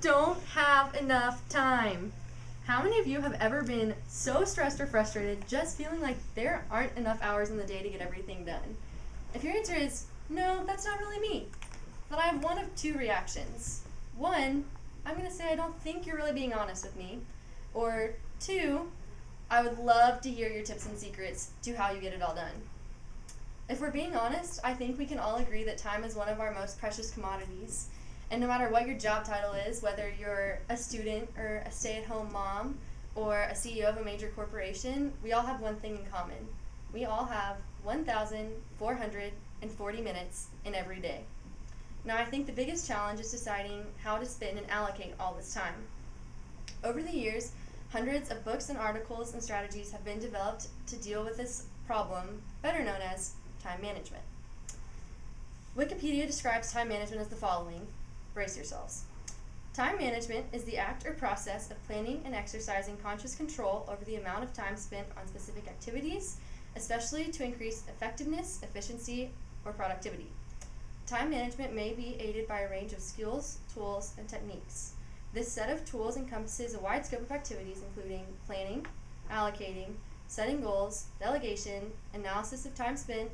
don't have enough time. How many of you have ever been so stressed or frustrated just feeling like there aren't enough hours in the day to get everything done? If your answer is, no, that's not really me, then I have one of two reactions. One, I'm going to say I don't think you're really being honest with me. Or two, I would love to hear your tips and secrets to how you get it all done. If we're being honest, I think we can all agree that time is one of our most precious commodities. And no matter what your job title is, whether you're a student or a stay-at-home mom or a CEO of a major corporation, we all have one thing in common. We all have 1,440 minutes in every day. Now, I think the biggest challenge is deciding how to spend and allocate all this time. Over the years, hundreds of books and articles and strategies have been developed to deal with this problem, better known as time management. Wikipedia describes time management as the following. Brace yourselves. Time management is the act or process of planning and exercising conscious control over the amount of time spent on specific activities, especially to increase effectiveness, efficiency, or productivity. Time management may be aided by a range of skills, tools, and techniques. This set of tools encompasses a wide scope of activities including planning, allocating, setting goals, delegation, analysis of time spent,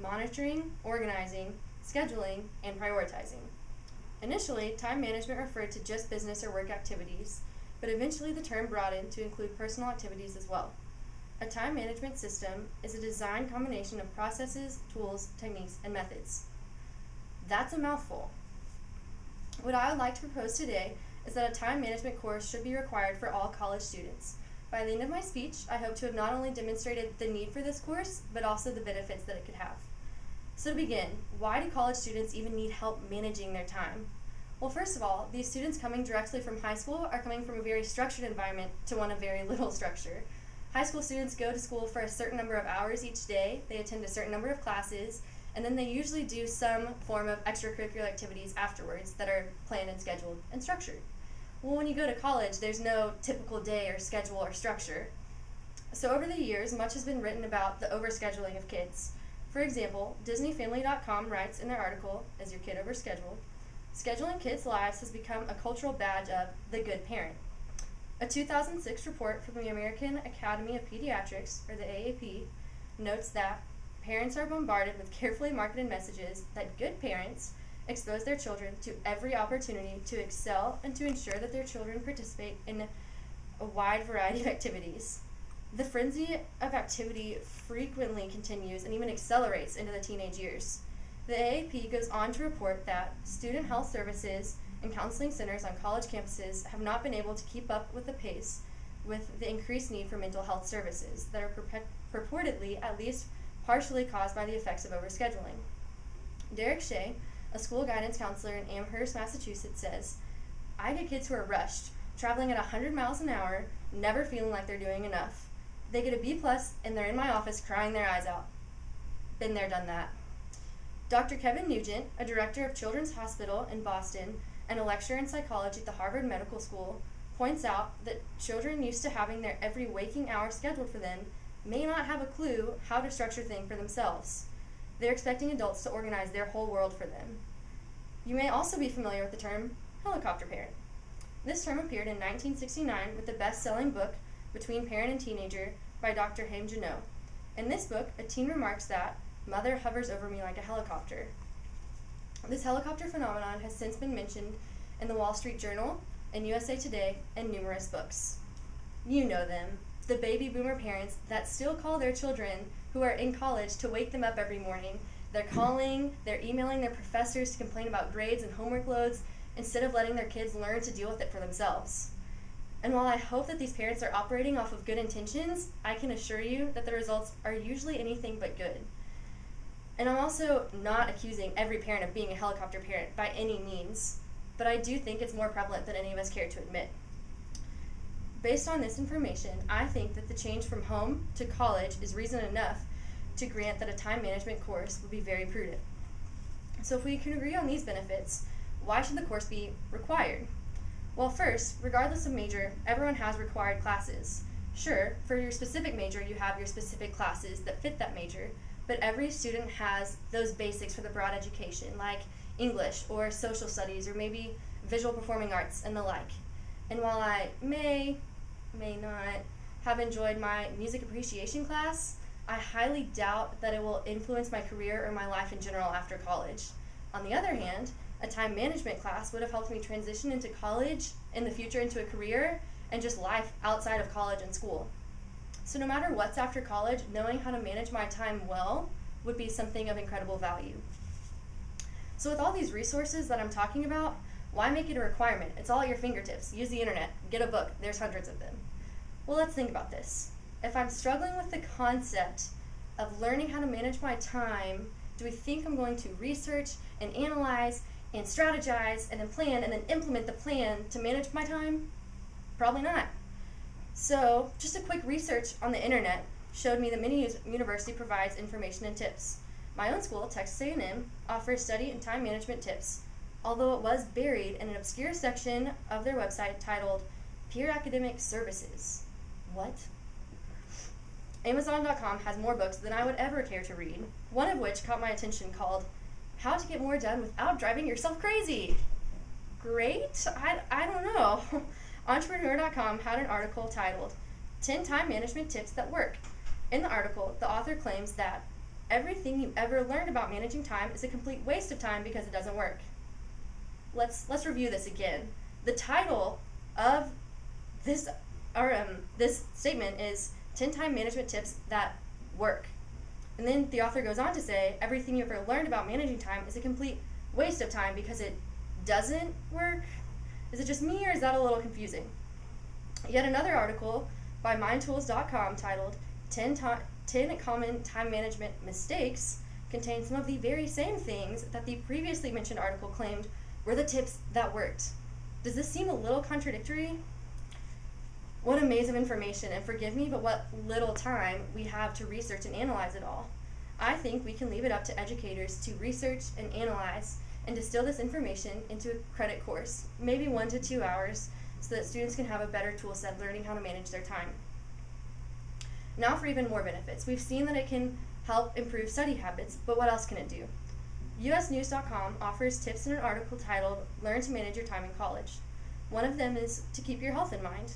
monitoring, organizing, scheduling, and prioritizing. Initially, time management referred to just business or work activities, but eventually the term broadened to include personal activities as well. A time management system is a designed combination of processes, tools, techniques, and methods. That's a mouthful. What I would like to propose today is that a time management course should be required for all college students. By the end of my speech, I hope to have not only demonstrated the need for this course, but also the benefits that it could have. So to begin, why do college students even need help managing their time? Well, first of all, these students coming directly from high school are coming from a very structured environment to one of very little structure. High school students go to school for a certain number of hours each day, they attend a certain number of classes, and then they usually do some form of extracurricular activities afterwards that are planned and scheduled and structured. Well, when you go to college, there's no typical day or schedule or structure. So over the years, much has been written about the overscheduling of kids. For example, DisneyFamily.com writes in their article, Is Your Kid Overscheduled? Scheduling kids' lives has become a cultural badge of the good parent. A 2006 report from the American Academy of Pediatrics, or the AAP, notes that parents are bombarded with carefully marketed messages that good parents expose their children to every opportunity to excel and to ensure that their children participate in a wide variety of activities. The frenzy of activity frequently continues and even accelerates into the teenage years. The AAP goes on to report that student health services and counseling centers on college campuses have not been able to keep up with the pace with the increased need for mental health services that are purportedly at least partially caused by the effects of overscheduling. Derek Shea, a school guidance counselor in Amherst, Massachusetts, says, I get kids who are rushed, traveling at 100 miles an hour, never feeling like they're doing enough. They get a B+, and they're in my office crying their eyes out. Been there, done that. Dr. Kevin Nugent, a director of Children's Hospital in Boston and a lecturer in psychology at the Harvard Medical School, points out that children used to having their every waking hour scheduled for them may not have a clue how to structure things for themselves. They're expecting adults to organize their whole world for them. You may also be familiar with the term helicopter parent. This term appeared in 1969 with the best-selling book Between Parent and Teenager by Dr. Haim Janot. In this book, a teen remarks that, Mother hovers over me like a helicopter. This helicopter phenomenon has since been mentioned in the Wall Street Journal, in USA Today, and numerous books. You know them, the baby boomer parents that still call their children who are in college to wake them up every morning. They're calling, they're emailing their professors to complain about grades and homework loads instead of letting their kids learn to deal with it for themselves. And while I hope that these parents are operating off of good intentions, I can assure you that the results are usually anything but good. And I'm also not accusing every parent of being a helicopter parent by any means, but I do think it's more prevalent than any of us care to admit. Based on this information, I think that the change from home to college is reason enough to grant that a time management course would be very prudent. So if we can agree on these benefits, why should the course be required? Well, first, regardless of major, everyone has required classes. Sure, for your specific major, you have your specific classes that fit that major, but every student has those basics for the broad education, like English or social studies or maybe visual performing arts, and the like. And while I may not have enjoyed my music appreciation class, I highly doubt that it will influence my career or my life in general after college. On the other hand, a time management class would have helped me transition into college, in the future into a career, and just life outside of college and school. So no matter what's after college, knowing how to manage my time well would be something of incredible value. So with all these resources that I'm talking about, why make it a requirement? It's all at your fingertips. Use the internet. Get a book. There's hundreds of them. Well, let's think about this. If I'm struggling with the concept of learning how to manage my time, do we think I'm going to research and analyze and strategize and then plan and then implement the plan to manage my time? Probably not. So just a quick research on the internet showed me that many university provides information and tips. My own school, Texas A&M, offers study and time management tips, although it was buried in an obscure section of their website titled Peer Academic Services. What? Amazon.com has more books than I would ever care to read, one of which caught my attention called How to Get More Done Without Driving Yourself Crazy. Great? I don't know. Entrepreneur.com had an article titled 10 Time Management Tips That Work. In the article, the author claims that everything you ever learned about managing time is a complete waste of time because it doesn't work. Let's review this again. The title of this statement is 10 Time Management Tips That Work. And then the author goes on to say everything you ever learned about managing time is a complete waste of time because it doesn't work. Is it just me, or is that a little confusing? Yet another article by mindtools.com titled 10 Common Time Management Mistakes contains some of the very same things that the previously mentioned article claimed were the tips that worked. Does this seem a little contradictory? What a maze of information, and forgive me, but what little time we have to research and analyze it all. I think we can leave it up to educators to research and analyze and distill this information into a credit course, maybe 1 to 2 hours, so that students can have a better tool set learning how to manage their time. Now for even more benefits. We've seen that it can help improve study habits, but what else can it do? USnews.com offers tips in an article titled Learn to Manage Your Time in College. One of them is to keep your health in mind.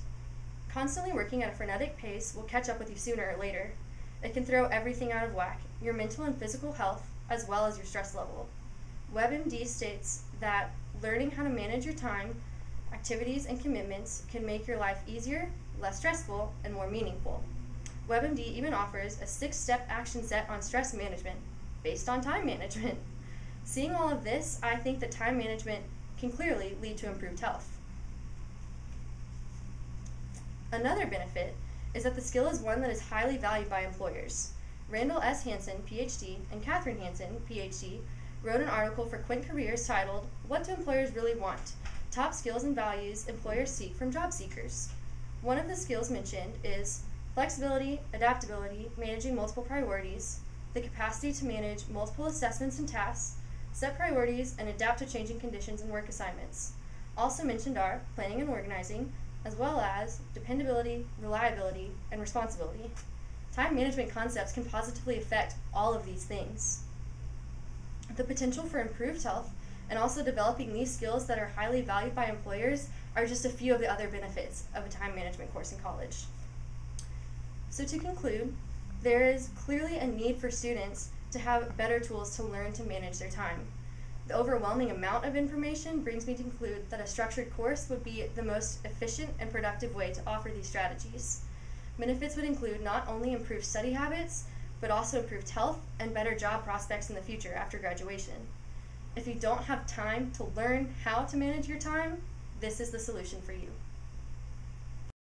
Constantly working at a frenetic pace will catch up with you sooner or later. It can throw everything out of whack, your mental and physical health, as well as your stress level. WebMD states that learning how to manage your time, activities, and commitments can make your life easier, less stressful, and more meaningful. WebMD even offers a 6-step action set on stress management based on time management. Seeing all of this, I think that time management can clearly lead to improved health. Another benefit is that the skill is one that is highly valued by employers. Randall S. Hansen, PhD, and Catherine Hansen, PhD, wrote an article for Quint Careers titled, What Do Employers Really Want? Top Skills and Values Employers Seek from Job Seekers. One of the skills mentioned is flexibility, adaptability, managing multiple priorities, the capacity to manage multiple assessments and tasks, set priorities, and adapt to changing conditions and work assignments. Also mentioned are planning and organizing, as well as dependability, reliability, and responsibility. Time management concepts can positively affect all of these things. The potential for improved health and also developing these skills that are highly valued by employers are just a few of the other benefits of a time management course in college. So to conclude, there is clearly a need for students to have better tools to learn to manage their time. The overwhelming amount of information brings me to conclude that a structured course would be the most efficient and productive way to offer these strategies. Benefits would include not only improved study habits, but also improved health and better job prospects in the future after graduation. If you don't have time to learn how to manage your time, this is the solution for you.